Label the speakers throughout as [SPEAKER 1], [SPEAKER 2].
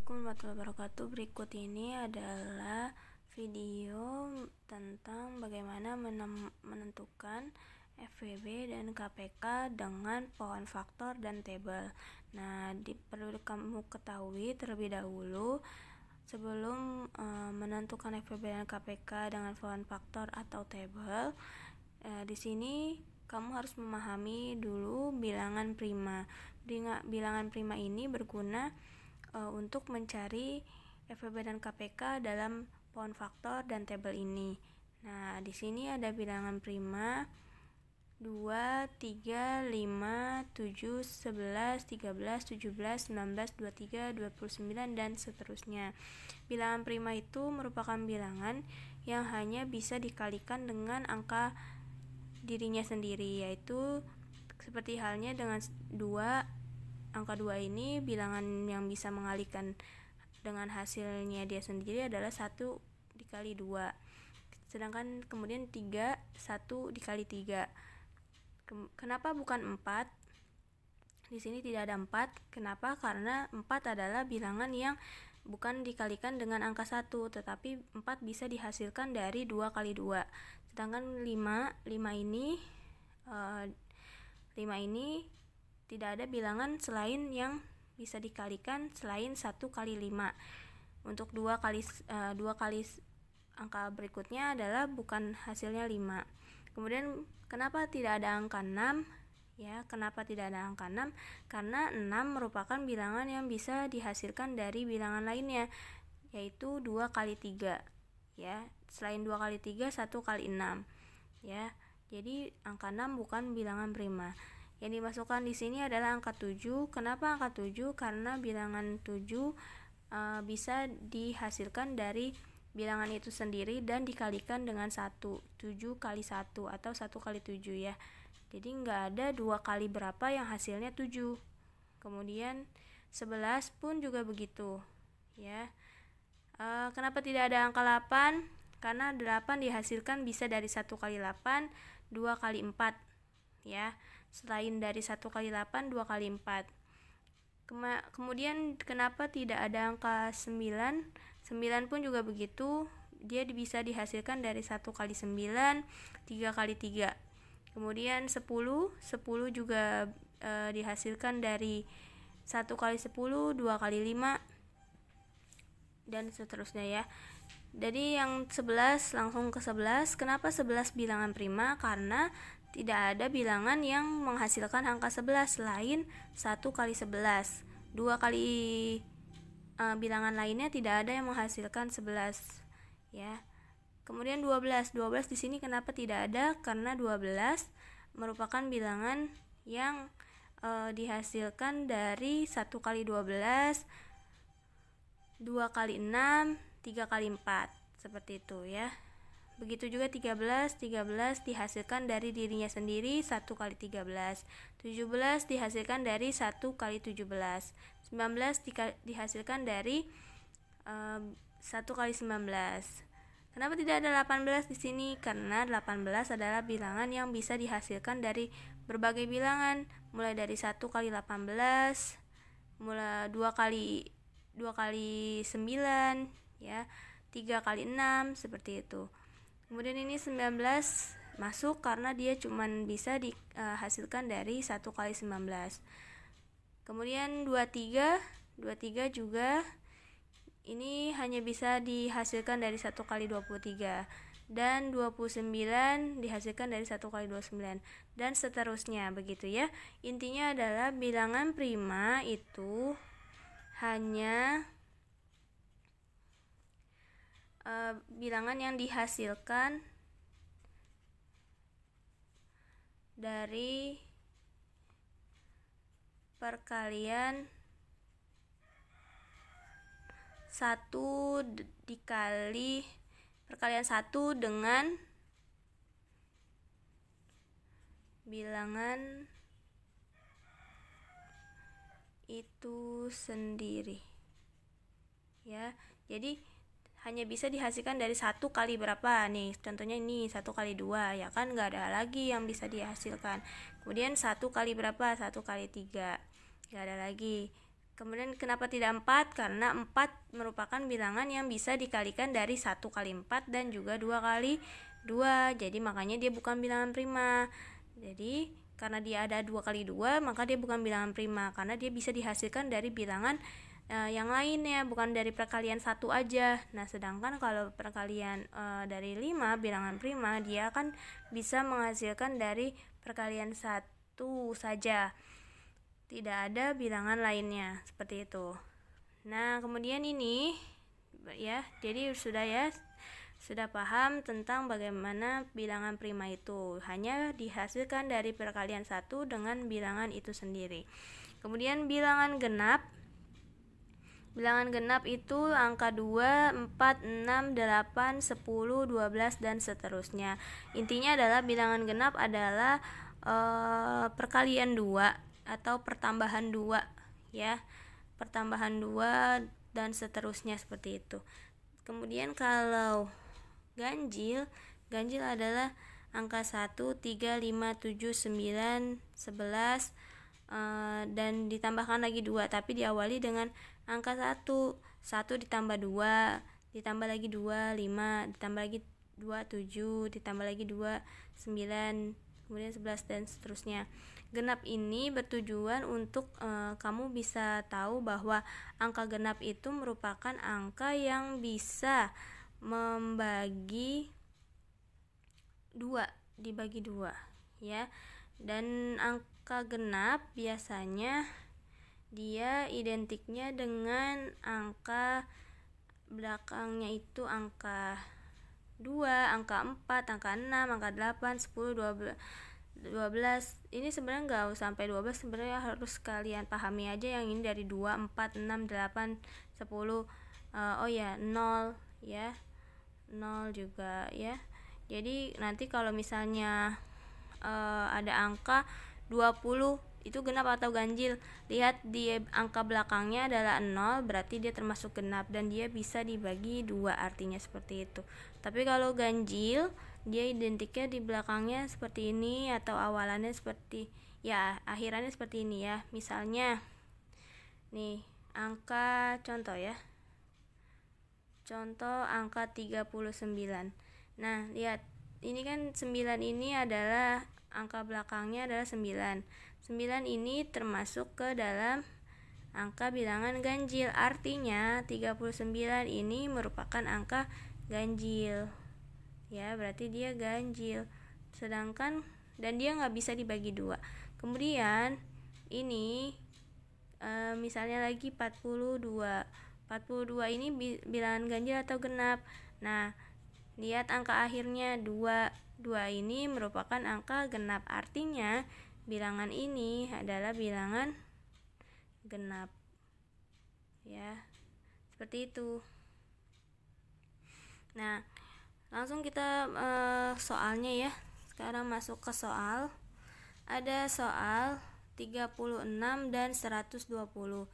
[SPEAKER 1] Assalamualaikum warahmatullahi wabarakatuh. Berikut ini adalah video tentang bagaimana menentukan FWB dan KPK dengan pohon faktor dan tabel. Nah, perlu kamu ketahui terlebih dahulu sebelum menentukan FWB dan KPK dengan pohon faktor atau tabel. Di sini kamu harus memahami dulu bilangan prima. Bilangan prima ini berguna untuk mencari FWB dan KPK dalam pohon faktor dan tabel ini. Nah, di sini ada bilangan prima 2, 3, 5, 7, 11, 13, 17, 19, 23, 29, dan seterusnya. Bilangan prima itu merupakan bilangan yang hanya bisa dikalikan dengan angka dirinya sendiri, yaitu seperti halnya dengan 2. Angka 2 ini bilangan yang bisa mengalikan dengan hasilnya dia sendiri adalah 1 dikali 2. Sedangkan kemudian 3, 1 dikali 3. Kenapa bukan 4? Di sini tidak ada 4. Kenapa? Karena 4 adalah bilangan yang bukan dikalikan dengan angka 1, tetapi 4 bisa dihasilkan dari 2 kali 2. Sedangkan 5 ini tidak ada bilangan selain yang bisa dikalikan selain 1 kali 5. Untuk 2 kali angka berikutnya adalah bukan hasilnya 5. Kemudian kenapa tidak ada angka 6? Kenapa tidak ada angka 6? Karena 6 merupakan bilangan yang bisa dihasilkan dari bilangan lainnya, yaitu 2 kali 3. Selain 2 kali 3, 1 kali 6. Jadi angka 6 bukan bilangan prima. Yang dimasukkan di sini adalah angka 7. Kenapa angka 7? Karena bilangan 7 bisa dihasilkan dari bilangan itu sendiri dan dikalikan dengan 1. 7 kali 1 atau 1 kali 7 ya. Jadi nggak ada 2 kali berapa yang hasilnya 7. Kemudian 11 pun juga begitu ya. Kenapa tidak ada angka 8? Karena 8 dihasilkan bisa dari 1 kali 8, 2 kali 4 ya. Selain dari 1 kali 8, 2 kali 4. Kemudian kenapa tidak ada angka 9? 9 pun juga begitu, dia bisa dihasilkan dari 1 kali 9, 3 kali 3. Kemudian 10 juga dihasilkan dari 1 kali 10, 2 kali 5, dan seterusnya ya. Jadi yang 11 langsung ke 11. Kenapa 11 bilangan prima? Karena tidak ada bilangan yang menghasilkan angka 11 selain 1 kali 11. 2 kali bilangan lainnya tidak ada yang menghasilkan 11 ya. Kemudian 12 di sini kenapa tidak ada? Karena 12 merupakan bilangan yang dihasilkan dari 1 kali 12, 2 kali 6, 3 kali 4, seperti itu ya. Begitu juga 13 dihasilkan dari dirinya sendiri 1 kali 13. 17 dihasilkan dari 1 kali 17. 19 dihasilkan dari 1 kali 19. Kenapa tidak ada 18 di sini? Karena 18 adalah bilangan yang bisa dihasilkan dari berbagai bilangan, mulai dari 1 kali 18, mulai 2 kali 9 ya, 3 kali 6, seperti itu. Kemudian ini 19 masuk karena dia cuma bisa dihasilkan dari 1 kali 19. Kemudian 23 juga ini hanya bisa dihasilkan dari 1 kali 23. Dan 29 dihasilkan dari 1 kali 29. Dan seterusnya begitu ya. Intinya adalah bilangan prima itu hanya bilangan yang dihasilkan dari perkalian 1 dengan bilangan itu sendiri ya. Jadi hanya bisa dihasilkan dari 1 kali berapa nih, contohnya ini 1 kali 2 ya kan, nggak ada lagi yang bisa dihasilkan. Kemudian 1 kali berapa, 1 kali 3, nggak ada lagi. Kemudian kenapa tidak 4? Karena 4 merupakan bilangan yang bisa dikalikan dari 1 kali 4 dan juga 2 kali 2. Jadi makanya dia bukan bilangan prima. Jadi karena dia ada 2 kali 2, maka dia bukan bilangan prima, karena dia bisa dihasilkan dari bilangan yang lainnya, bukan dari perkalian 1 aja. Nah, sedangkan kalau perkalian dari 5 bilangan prima, dia akan bisa menghasilkan dari perkalian 1 saja. Tidak ada bilangan lainnya, seperti itu. Nah, kemudian ini ya, jadi sudah paham tentang bagaimana bilangan prima itu hanya dihasilkan dari perkalian 1 dengan bilangan itu sendiri. Kemudian bilangan genap. Bilangan genap itu angka 2, 4, 6, 8, 10, 12 dan seterusnya. Intinya adalah bilangan genap adalah perkalian 2 atau pertambahan 2 ya. Pertambahan 2 dan seterusnya seperti itu. Kemudian kalau ganjil adalah angka 1, 3, 5, 7, 9, 11 dan ditambahkan lagi 2, tapi diawali dengan angka 1. 1 ditambah 2, ditambah lagi 2, 5, ditambah lagi 2, 7, ditambah lagi 2, 9, kemudian 11 dan seterusnya. Genap ini bertujuan untuk kamu bisa tahu bahwa angka genap itu merupakan angka yang bisa membagi 2, dibagi 2 ya. Dan angka genap biasanya dia identiknya dengan angka belakangnya itu angka 2, angka 4, angka 6, angka 8, 10, 12. Ini sebenarnya nggak sampai 12, sebenarnya harus kalian pahami aja yang ini dari 2, 4, 6, 8, 10. 0 ya. 0 juga ya. Jadi nanti kalau misalnya ada angka 20 itu genap atau ganjil, lihat di angka belakangnya adalah 0, berarti dia termasuk genap dan dia bisa dibagi 2, artinya seperti itu. Tapi kalau ganjil, dia identiknya di belakangnya seperti ini atau awalannya seperti akhirannya seperti ini ya. Misalnya nih, angka contoh ya. Contoh angka 39. Nah, lihat. Ini kan 9 ini adalah angka belakangnya adalah 9. 9 ini termasuk ke dalam angka bilangan ganjil. Artinya 39 ini merupakan angka ganjil. Ya, berarti dia ganjil. Sedangkan dan dia nggak bisa dibagi 2. Kemudian ini misalnya lagi 42. 42 ini bilangan ganjil atau genap. Nah, lihat angka akhirnya 2. 2 ini merupakan angka genap. Artinya bilangan ini adalah bilangan genap. Ya, seperti itu. Nah, langsung kita soalnya ya. Sekarang masuk ke soal. Ada soal 36 dan 120.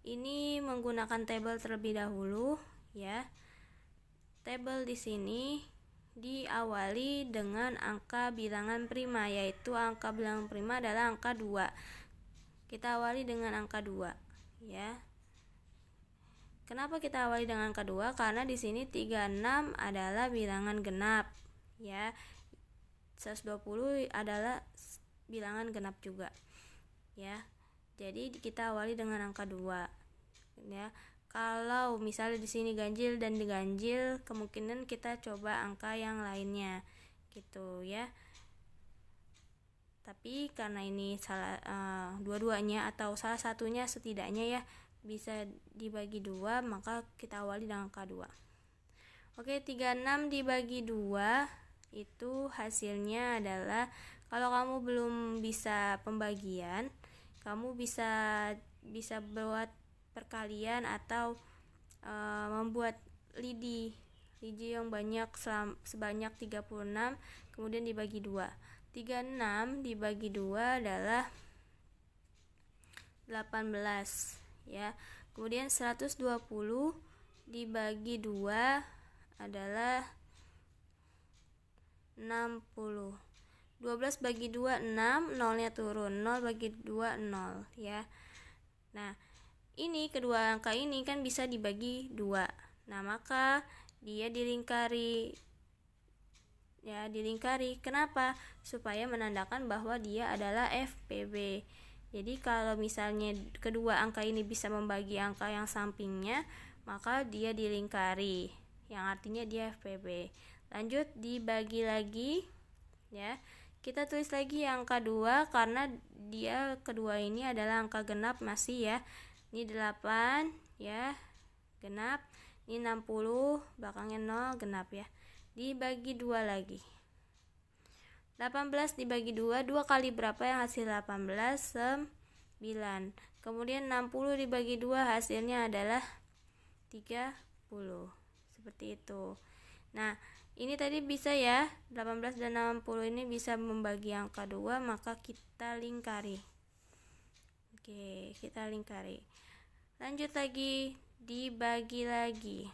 [SPEAKER 1] Ini menggunakan tabel terlebih dahulu ya. Tabel di sini diawali dengan angka bilangan prima, yaitu angka bilangan prima adalah angka 2. Kita awali dengan angka 2 ya. Kenapa kita awali dengan angka 2? Karena di sini 36 adalah bilangan genap ya. 120 adalah bilangan genap juga ya. Jadi kita awali dengan angka 2 ya. Kalau misalnya di sini ganjil dan diganjil, kemungkinan kita coba angka yang lainnya gitu ya. Tapi karena ini dua-duanya atau salah satunya setidaknya ya bisa dibagi 2, maka kita awali dengan angka 2. Oke, 36 dibagi 2 itu hasilnya adalah, kalau kamu belum bisa pembagian, kamu bisa buat perkalian atau membuat lidi yang banyak sebanyak 36 kemudian dibagi 2. 36 dibagi 2 adalah 18 ya. Kemudian 120 dibagi 2 adalah 60. 12 bagi 2 6, nolnya turun. 0 bagi 2 0 ya. Nah, ini kedua angka ini kan bisa dibagi 2. Nah, maka dia dilingkari. Ya, dilingkari. Kenapa? Supaya menandakan bahwa dia adalah FPB. Jadi kalau misalnya kedua angka ini bisa membagi angka yang sampingnya, maka dia dilingkari, yang artinya dia FPB. Lanjut, dibagi lagi, ya. Kita tulis lagi angka 2 karena dia kedua ini adalah angka genap masih ya. Ini 8 ya, genap. Ini 60, belakangnya 0, genap ya. Dibagi 2 lagi. 18 dibagi 2, 2 kali berapa yang hasil 18? 9. Kemudian 60 dibagi 2 hasilnya adalah 30. Seperti itu. Nah, ini tadi bisa ya, 18 dan 60 ini bisa membagi angka 2, maka kita lingkari. Oke, kita lingkari. Lanjut lagi, dibagi lagi.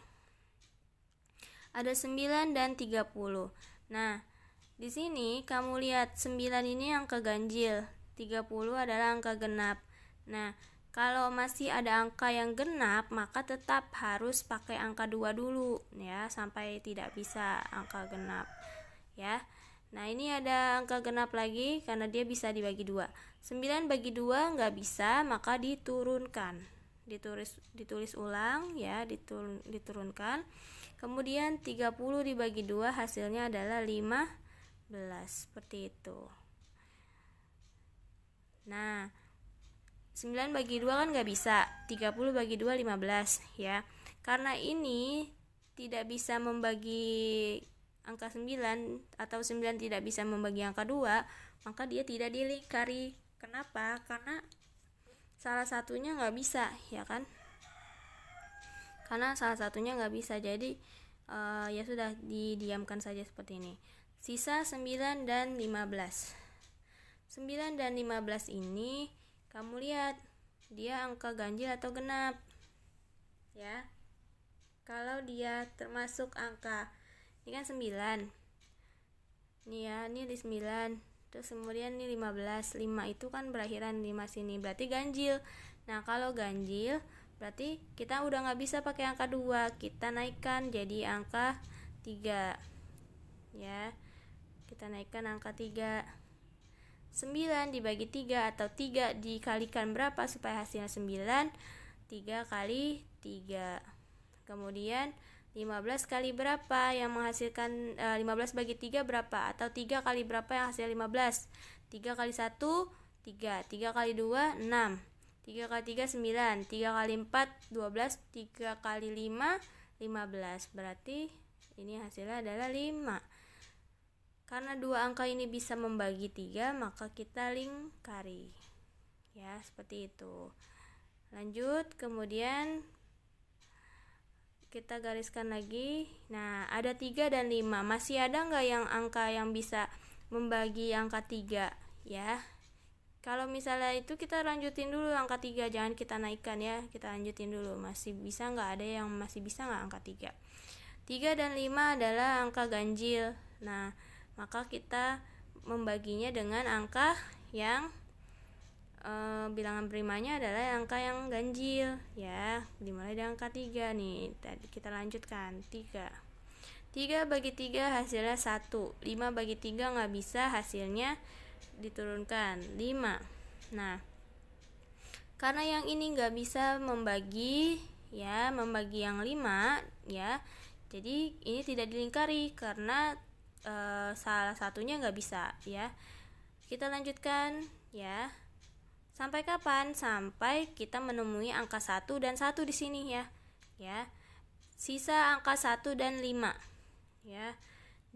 [SPEAKER 1] Ada 9 dan 30. Nah, di sini kamu lihat 9 ini angka ganjil, 30 adalah angka genap. Nah, kalau masih ada angka yang genap, maka tetap harus pakai angka 2 dulu ya, sampai tidak bisa angka genap ya. Nah, ini ada angka genap lagi karena dia bisa dibagi 2. 9 bagi 2 nggak bisa, maka diturunkan. Ditulis ulang ya, diturunkan. Kemudian 30 dibagi 2 hasilnya adalah 15. Seperti itu. Nah, 9 bagi 2 kan nggak bisa, 30 bagi 2 15 ya. Karena ini tidak bisa membagi angka 9 atau 9 tidak bisa membagi angka 2, maka dia tidak dilingkari. Kenapa? Karena salah satunya nggak bisa ya kan. Karena salah satunya nggak bisa, jadi ya sudah, didiamkan saja seperti ini. Sisa 9 dan 15. 9 dan 15 ini kamu lihat dia angka ganjil atau genap ya. Kalau dia termasuk angka, ini kan 9 ini ya, ini di 9, terus kemudian ini 15. 5 itu kan berakhiran 5 sini, berarti ganjil. Nah, kalau ganjil berarti kita udah nggak bisa pakai angka 2, kita naikkan jadi angka 3 ya. Kita naikkan angka 3. 9 dibagi 3 atau 3 dikalikan berapa supaya hasilnya 9? 3 kali 3. Kemudian 15 kali berapa yang menghasilkan 15 bagi 3 berapa? Atau 3 kali berapa yang hasil 15? 3 kali 1 3, 3 kali 2 6, 3 kali 3 9, 3 kali 4 12, 3 kali 5 15. Berarti ini hasilnya adalah 5. Karena dua angka ini bisa membagi 3, maka kita lingkari. Ya, seperti itu. Lanjut, kemudian kita gariskan lagi. Nah, ada 3 dan 5. Masih ada nggak yang angka yang bisa membagi angka 3? Ya. Kalau misalnya itu kita lanjutin dulu angka 3, jangan kita naikkan ya. Kita lanjutin dulu. Masih bisa nggak? Ada yang masih bisa nggak angka 3? 3 dan 5 adalah angka ganjil. Nah, maka kita membaginya dengan angka yang bilangan primanya adalah angka yang ganjil ya. Dimulai dari angka 3 nih. Tadi kita lanjutkan 3. 3 bagi 3 hasilnya 1. 5 bagi 3 nggak bisa, hasilnya diturunkan 5. Nah, karena yang ini nggak bisa membagi ya, membagi yang 5 ya, jadi ini tidak dilingkari karena salah satunya nggak bisa ya. Kita lanjutkan ya. Sampai kapan? Sampai kita menemui angka 1 dan 1 di sini ya. Ya. Sisa angka 1 dan 5. Ya.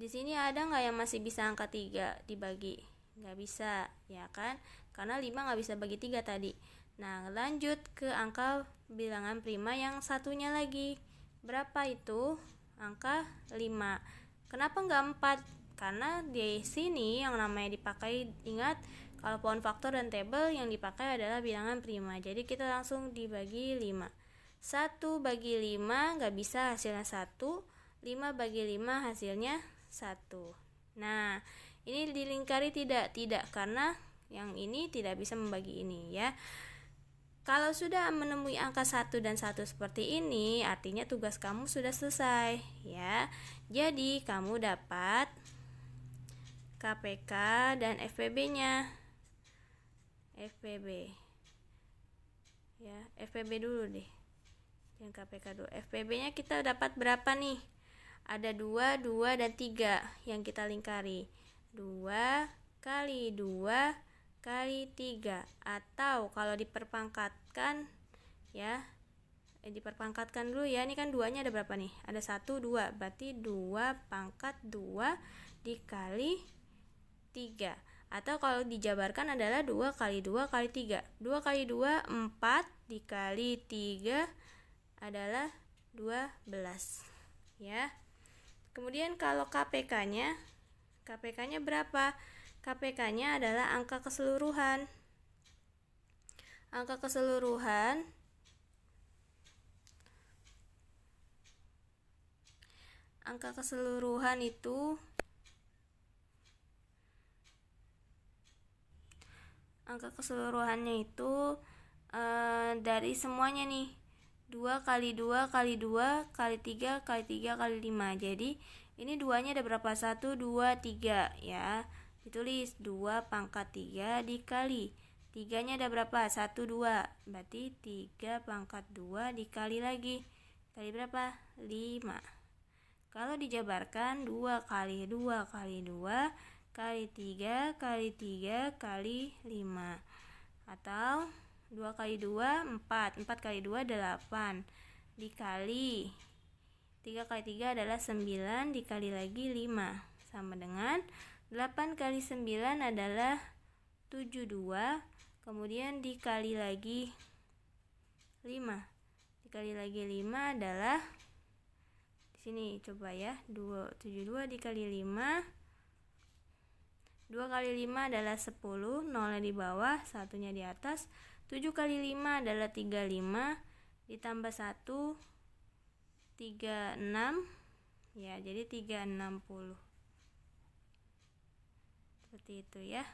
[SPEAKER 1] Di sini ada nggak yang masih bisa angka 3 dibagi? Nggak bisa, ya kan? Karena 5 nggak bisa bagi 3 tadi. Nah, lanjut ke angka bilangan prima yang satunya lagi. Berapa itu? Angka 5. Kenapa nggak 4? Karena di sini yang namanya dipakai, ingat, kalau pohon faktor dan tabel yang dipakai adalah bilangan prima. Jadi kita langsung dibagi 5. 1 bagi 5 nggak bisa, hasilnya 1. 5 bagi 5 hasilnya 1. Nah, ini dilingkari tidak? Tidak, karena yang ini tidak bisa membagi ini ya. Kalau sudah menemui angka 1 dan 1 seperti ini, artinya tugas kamu sudah selesai, ya. Jadi, kamu dapat KPK dan FPB-nya. FPB. Ya, FPB dulu deh. Jangan KPK dulu. FPB-nya kita dapat berapa nih? Ada 2, 2, dan 3 yang kita lingkari. 2 kali 2 kali 3, atau kalau diperpangkatkan ya, diperpangkatkan dulu ya. Ini kan 2-nya ada berapa nih? Ada 1, 2, berarti 2 pangkat 2 dikali 3, atau kalau dijabarkan adalah 2 kali 2 kali 3. 2 kali 2 4 dikali 3 adalah 12 ya. Kemudian kalau KPK-nya berapa? KPK-nya adalah angka keseluruhan. Angka keseluruhan itu dari semuanya nih, 2 kali 2 kali 2 kali 3 kali 3 kali 5. Jadi ini 2-nya ada berapa? 1, 2, 3 ya. Ditulis 2 pangkat 3 dikali 3-nya ada berapa? 1, 2. Berarti 3 pangkat 2 dikali lagi. Kali berapa? 5. Kalau dijabarkan 2 kali 2 kali 2 kali 3 kali 3 kali 5. Atau 2 kali 2 4. 4 kali 2 8. Dikali 3 kali 3 adalah 9, dikali lagi 5. Sama dengan 8 kali 9 adalah 72, kemudian dikali lagi 5. Dikali lagi 5 adalah di sini coba ya, 72 dikali 5. 2 kali 5 adalah 10, 0-nya di bawah, 1-nya di atas. 7 kali 5 adalah 35, ditambah 1 36 ya, jadi 360. Seperti itu ya.